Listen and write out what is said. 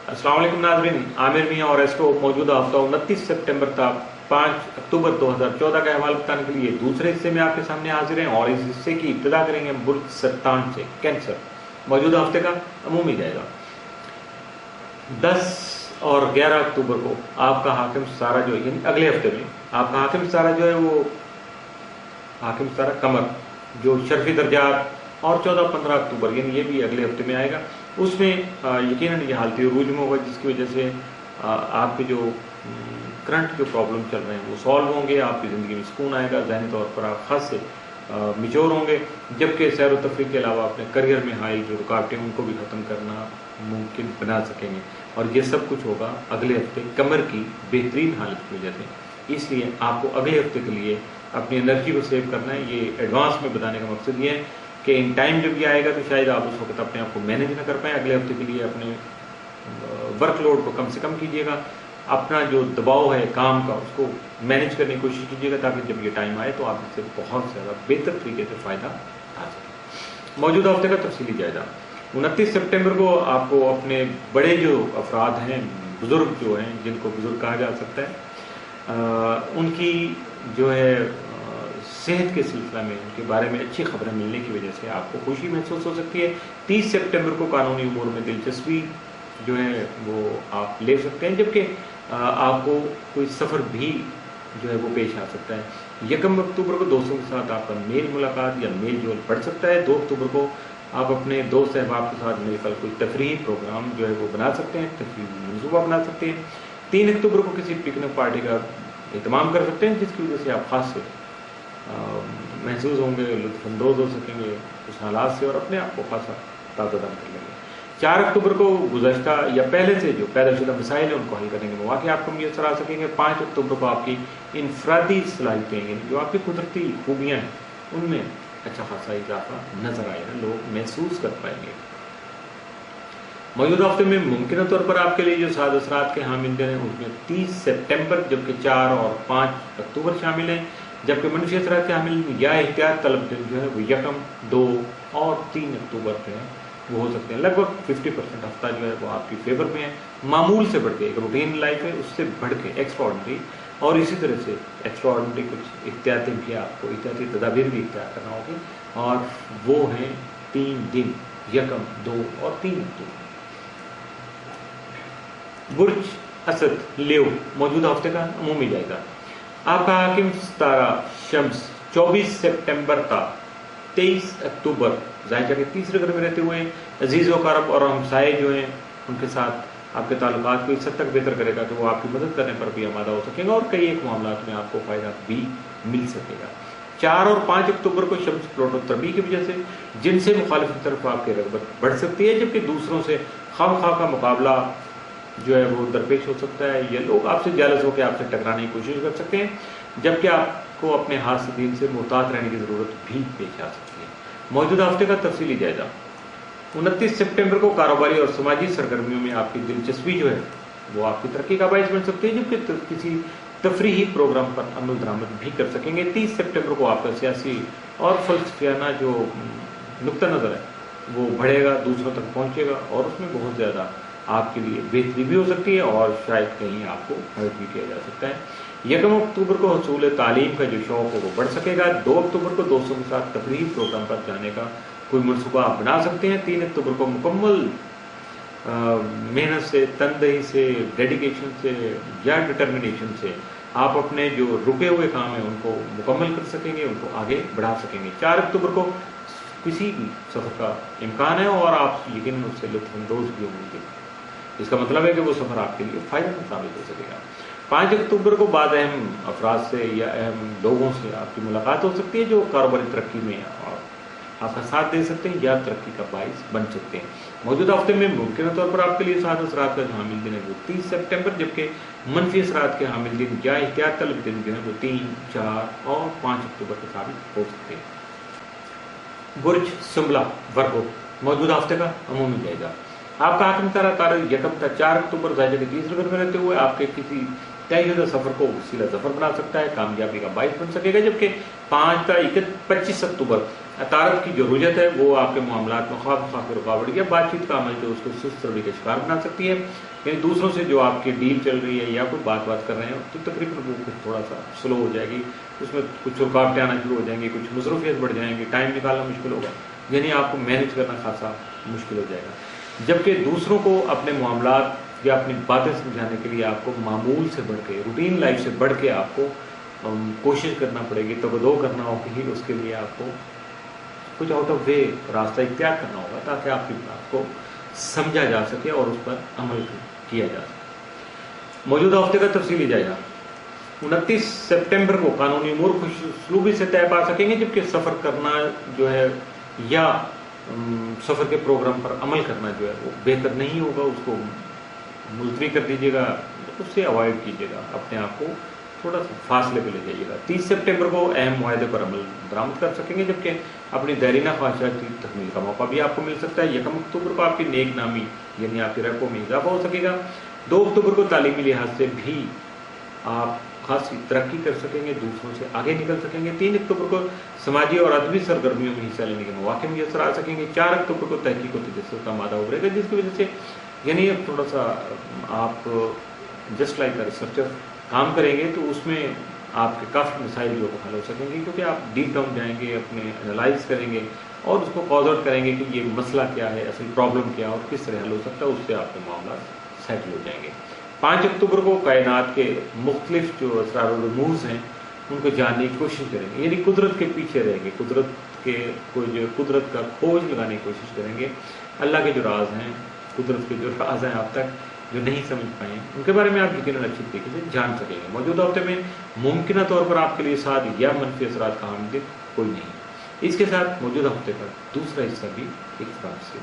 अस्सलाम वालेकुम नाज़रीन, आमिर मियां और एस्ट्रो मौजूदा हफ्ता 29 सितंबर तक 5 अक्टूबर 2014 का अहवाल बताने के लिए दूसरे हिस्से में आपके सामने हाजिर हैं और इस हिस्से की इब्तिदा करेंगे बुर्ज सरतान से, कैंसर। मौजूदा हफ्ते का अमूमी जायजा। 10 और 11 अक्टूबर को आपका हाकिम सारा जो है, यानी अगले हफ्ते में आपका हाकिम सारा जो है वो हाकिम सारा कमर जो शर्फी दर्जात, और 14-15 अक्टूबर यानी ये भी अगले हफ्ते में आएगा। उसमें यकीनन ये हालती अरूज में होगा, जिसकी वजह से आपके जो करंट जो प्रॉब्लम चल रहे हैं वो सॉल्व होंगे, आपकी ज़िंदगी में सुकून आएगा, ज़हनी तौर पर आप खास से मिचोर होंगे, जबकि सैर व तफरीह के अलावा अपने करियर में हाई जो रुकावटें उनको भी ख़त्म करना मुमकिन बना सकेंगे। और ये सब कुछ होगा अगले हफ्ते कमर की बेहतरीन हालत की वजह से। इसलिए आपको अगले हफ्ते के लिए अपनी एनर्जी को सेव करना है। ये एडवांस में बताने का मकसद ये है कि इन टाइम जब ये आएगा तो शायद आप उस वक्त अपने आप को मैनेज ना कर पाएँ। अगले हफ्ते के लिए अपने वर्कलोड को कम से कम कीजिएगा, अपना जो दबाव है काम का उसको मैनेज करने की कोशिश कीजिएगा, ताकि जब ये टाइम आए तो आप इससे बहुत ज़्यादा बेहतर तरीके से फ़ायदा उठा सकें। मौजूदा हफ्ते का तफसीली जायजा। 29 सितंबर को आपको अपने बड़े जो अफराद हैं, बुज़ुर्ग जो हैं, जिनको बुज़ुर्ग कहा जा सकता है, उनकी जो है सेहत के सिलसिला में उनके बारे में अच्छी खबरें मिलने की वजह से आपको खुशी महसूस हो सकती है। 30 सितंबर को कानूनी उमूर में दिलचस्पी जो है वो आप ले सकते हैं, जबकि आपको कोई सफ़र भी जो है वो पेश आ सकता है। 1 अक्टूबर को दोस्तों के साथ आपका मेल मुलाकात या मेल जोल बढ़ सकता है। 2 अक्टूबर को आप अपने दोस्त अहबाब के साथ मिलकर कोई तफरीही प्रोग्राम जो है वो बना सकते हैं, तफरीही मनसूबा बना सकते हैं। 3 अक्टूबर को किसी पिकनिक पार्टी का एहतमाम कर सकते हैं, जिसकी वजह से आप खास से महसूस होंगे, लुत्फानंदोज हो सकेंगे उस हालात से और अपने आप को खासा ताज़ादार कर लेंगे। 4 अक्टूबर को गुज़श्ता या पहले से जो पैदाशुदा मसाइल हैं उनको हल करने के मौके आपको मुयस्सर आ सकेंगे। 5 अक्टूबर को आपकी इनफरादी सलाहियतें यानी जो आपकी कुदरती खूबियाँ हैं उनमें अच्छा खासा इजाफा नजर आएगा, लोग महसूस कर पाएंगे। मौजूदा हफ्ते में मुमकिन तौर पर आपके लिए जो साद असरात के हामिल दिन हैं उसमें 30 सितंबर जबकि 4 और 5 अक्टूबर शामिल हैं, जबकि मनफी असरात के हामिल या एहतियात तलब दिन जो है वो 1, 2 और 3 अक्टूबर जो है वो हो सकते हैं। लगभग 50% हफ्ता जो है वो आपकी फेवर में है। मामूल से बढ़ के एक रूटीन लाइफ है, उससे बढ़ के एक्स्ट्राऑर्डिनरी, और इसी तरह से एक्स्ट्राऑर्डिनरी कुछ एहतियातें भी आपको एहतियाती तदाबीर भी इख्तियार करना होगी, और वो हैं 3 दिन 1, 2 और 3 अक्टूबर। बुर्ज असद लियो। मौजूदा हफ्ते का अमूमी जायजा। आपका हाकिम सितारा शम्स 24 सितंबर का 23 अक्टूबर ज़ाहिर के तीसरे घर में रहते हुए अजीज़ व क़रीब और हमसाये जो हैं उनके साथ आपके ताल्लुकात को इस हद तक बेहतर करेगा कि वो आपकी मदद करने पर भी आमादा हो सकेगा और कई एक मामलात में आपको फ़ायदा भी मिल सकेगा। 4 और 5 अक्टूबर को शम्स प्लूटो तरबी की वजह से जिनसे मुखालिफ की तरफ आपकी रग़बत बढ़ सकती है, जबकि दूसरों से खामखा का मुकाबला जो है वो दरपेश हो सकता है। ये लोग आपसे जेलस होकर आपसे टकराने की कोशिश कर सकते हैं, जबकि आपको अपने हाथ से दीन से मुहतात रहने की ज़रूरत भी पेश आ सकती है। मौजूदा हफ्ते का तफसीली जायजा। 29 सितंबर को कारोबारी और समाजी सरगर्मियों में आपकी दिलचस्पी जो है वो आपकी तरक्की का बायस बन सकती है, जबकि किसी तफरीही प्रोग्राम पर अमल दरामद भी कर सकेंगे। 30 सितंबर को आपका सियासी और फलसफियाना जो नुक्ता नज़र है वो बढ़ेगा, दूसरों तक पहुँचेगा और उसमें बहुत ज़्यादा आपके लिए बेहतरी भी हो सकती है और शायद कहीं आपको मदद भी किया जा सकता है। 1 अक्टूबर को हसूल तालीम का जो शौक़ है वो बढ़ सकेगा। 2 अक्टूबर को दोस्तों के साथ तफरीही प्रोग्राम पर जाने का कोई मनसूबा आप बना सकते हैं। 3 अक्टूबर को मुकम्मल मेहनत से, तनदही से, डेडिकेशन से या डिटर्मिनेशन से आप अपने जो रुके हुए काम हैं उनको मुकम्मल कर सकेंगे, उनको आगे बढ़ा सकेंगे। 4 अक्टूबर को किसी भी सफ़र का इम्कान है और आप यकीनन उससे लुत्फ़अंदोज़ भी होंगे। इसका मतलब है कि वो सफ़र आपके लिए फ़ायदेमंद साबित हो सकेगा। 5 अक्टूबर को बाद अहम अफराद से या अहम लोगों से आपकी मुलाकात हो सकती है जो कारोबारी तरक्की में और आपका साथ दे सकते हैं या तरक्की का बाइस बन सकते हैं। मौजूदा हफ्ते में मुमकिन तौर पर आपके लिए साद असरात का जो हामिल दिन है वो 30 सितंबर, जबकि मनफी असरात के हामिल दिन या एहतियात तलब दिन जो है वो 3, 4 और 5 अक्टूबर के साबित हो सकते हैं। बुर्ज सुंबला वर्गो। मौजूदा हफ्ते का अमूमी जायजा। आपका हाकिम तारीख 4 अक्टूबर ज़ाहिर के तीसरे घर में रहते हुए आपके किसी तयशुदा सफ़र को वसीला ज़फ़र बना सकता है, कामयाबी का बाइस बन सकेगा, जबकि 25 अक्टूबर اطاعت کی جو رجحت ہے وہ آپ کے معاملات میں خواہ مخواہ کی رکاوٹ یا بات چیت کا عمل جو اس کو سست روی کا شکار بنا سکتی ہے. یعنی دوسروں سے جو آپ کی ڈیل چل رہی ہے یا کوئی بات کر رہے ہیں تو تقریباً وہ کچھ تھوڑا سا سلو ہو جائے گی, اس میں کچھ رکاوٹیں آنا شروع ہو جائیں گی, کچھ مصروفیت بڑھ جائیں گی, ٹائم نکالنا مشکل ہوگا, یعنی آپ کو مینیج کرنا خاصا مشکل ہو جائے گا. جبکہ دوسروں کو اپنے معاملات یا اپنی باتیں سمجھانے کے لیے آپ کو معمول سے بڑھ کے, روٹین لائف سے بڑھ کے آپ کو کوشش کرنا پڑے گی, توجہ کرنا ہوگی. اس کے لیے آپ کو کچھ آؤٹ آف وے راستہ اختیار کرنا ہوگا تاکہ آپ کی بات کو سمجھا جا سکے اور اس پر عمل کیا جا سکے. موجودہ ہفتے کا تفصیلی جائزہ. 29 سپٹمبر کو قانونی امور خوش اسلوبی سے طے پا سکیں گے, جبکہ سفر کرنا جو ہے یا سفر کے پروگرام پر عمل کرنا جو ہے وہ بہتر نہیں ہوگا, اس کو ملتوی کر دیجیے گا, اس سے اوائڈ کیجیے گا, اپنے آپ کو تھوڑا سا فاصلے پہ لے جائیے گا. 30 سپٹمبر کو اہم معاہدے پر عمل درآمد کر سکیں گے, جبکہ اپنی دیرینہ خواہشات کی تکمیل کا موقع بھی آپ کو مل سکتا ہے. 1 اکتوبر کو آپ کی نیک نامی یعنی آپ کی ریپو میں اضافہ ہو سکے گا. 2 اکتوبر کو تعلیمی لحاظ سے بھی آپ خاصی ترقی کر سکیں گے, دوسروں سے آگے نکل سکیں گے. 3 اکتوبر کو سماجی اور ادبی سرگرمیوں میں حصہ لینے کے مواقع میسر آ سکیں گے. 4 اکتوبر کو تحقیق و تجسس کا مادہ ابھرے گا, جس کی وجہ سے یعنی اب تھوڑا سا آپ جسٹ لائک ریسرچر کام کریں گے تو اس میں آپ کے کافی مسائل جو حل ہو سکیں گے, کیونکہ آپ ڈیپ ڈاؤن جائیں گے, اپنے انالائز کریں گے اور اس کو کاز آؤٹ کریں گے کہ یہ مسئلہ کیا ہے, اصل پرابلم کیا ہے اور کس طرح حل ہو سکتا ہے. اس سے آپ کے معاملات سیٹل ہو جائیں گے. 5 اکتوبر کو کائنات کے مختلف جو اسرار و رموز ہیں ان کو جاننے کی کوشش کریں گے, یعنی قدرت کے پیچھے رہیں گے, قدرت کا کھوج لگانے کی کوشش کریں گے. اللہ کے جو راز ہیں, قدرت کے جو راز ہیں آپ تک جو نہیں سمجھ پائے ہیں, ان کے بارے میں آپ یقیناً اچھی طریقے سے جان سکیں گے. موجودہ ہفتے میں ممکنہ طور پر آپ کے لیے ساد یا منفی اثرات کا حامل کوئی نہیں. اس کے ساتھ موجودہ ہفتے کا دوسرا حصہ بھی اختتام سے